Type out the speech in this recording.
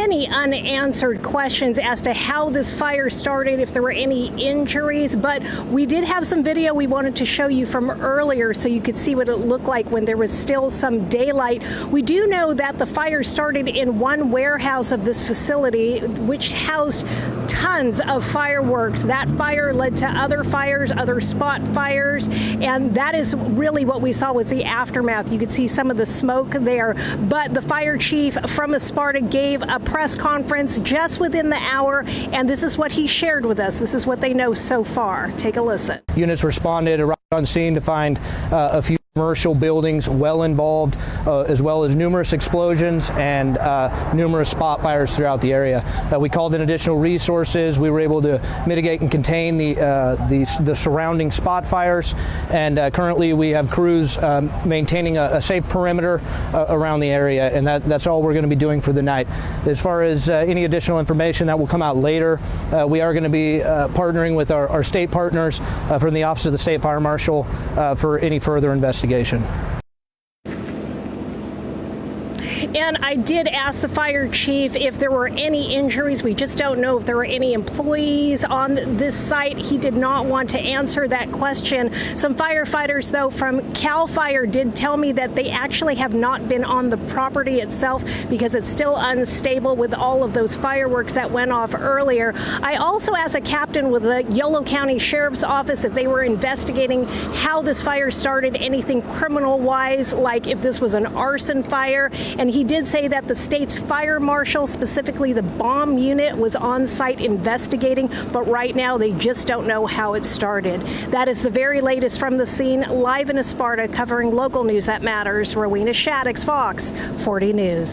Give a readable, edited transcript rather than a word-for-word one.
many unanswered questions as to how this fire started, if there were any injuries, but we did have some video we wanted to show you from earlier so you could see what it looked like when there was still some daylight. We do know that the fire started in one warehouse of this facility, which housed tons of fireworks. That fire led to other fires, other spot fires, and that is really what we saw was the aftermath. You could see some of the smoke there, but the fire chief from Esparta gave a press conference just within the hour, and this is what he shared with us. This is what they know so far. Take a listen. Units responded right on scene to find a few commercial buildings well involved, as well as numerous explosions and numerous spot fires throughout the area. We called in additional resources. We were able to mitigate and contain the surrounding spot fires, and currently we have crews maintaining a safe perimeter around the area, and that's all we're going to be doing for the night. As far as any additional information that will come out later, we are going to be partnering with our state partners from the Office of the State Fire Marshal for any further investigation. And I did ask the fire chief if there were any injuries. We just don't know if there were any employees on this site. He did not want to answer that question. Some firefighters, though, from CAL FIRE did tell me that they actually have not been on the property itself because it's still unstable with all of those fireworks that went off earlier. I also asked a captain with the Yolo County Sheriff's Office if they were investigating how this fire started, anything criminal-wise, like if this was an arson fire, and he did say that the state's fire marshal, specifically the bomb unit, was on site investigating, but right now they just don't know how it started. That is the very latest from the scene, live in Esparta, covering local news that matters. Rowena Shaddix, Fox 40 News.